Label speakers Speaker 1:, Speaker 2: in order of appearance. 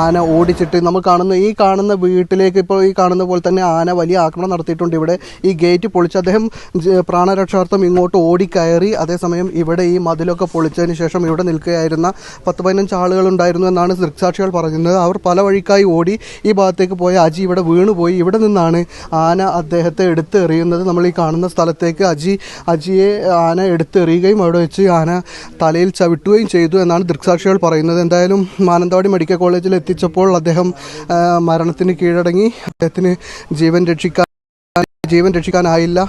Speaker 1: ആന ഓടിച്ചിട്ട് നമ്മൾ കാണുന്ന വീട്ടിലേക്ക് ഇപ്പോൾ ഈ കാണുന്ന പോലെ തന്നെ ആന വലിയ ആക്രമണം നടത്തിയിട്ടുണ്ട്. ഇവിടെ ഈ ഗേറ്റ് പൊളിച്ച് അദ്ദേഹം പ്രാണരക്ഷാർത്ഥം ഇങ്ങോട്ട് ഓടിക്കയറി. അതേസമയം ഇവിടെ ഈ മതിലൊക്കെ പൊളിച്ചതിന് ശേഷം ഇവിടെ നിൽക്കുകയായിരുന്ന 10-15 ആളുകളുണ്ടായിരുന്നു എന്നാണ് ദൃക്സാക്ഷികൾ പറയുന്നത്. അവർ പല വഴിക്കായി ഓടി ഈ ഭാഗത്തേക്ക് പോയ അജി ഇവിടെ വീണുപോയി. ഇവിടെ നിന്നാണ് ആന അദ്ദേഹത്തെ എടുത്തെറിയുന്നത്. നമ്മൾ ഈ കാണുന്ന സ്ഥലത്തേക്ക് അജിയെ ആന എടുത്തെറിയുകയും അവിടെ വെച്ച് ആന തലയിൽ ചവിട്ടുകയും ചെയ്തു എന്നാണ് ദൃക്സാക്ഷികൾ പറയുന്നത്. എന്തായാലും മാനന്തവാടി മെഡിക്കൽ കോളേജിൽ എത്തിച്ചപ്പോൾ അദ്ദേഹം മരണത്തിന് കീഴടങ്ങി. അദ്ദേഹത്തിന് ജീവൻ രക്ഷിക്കാനായില്ല.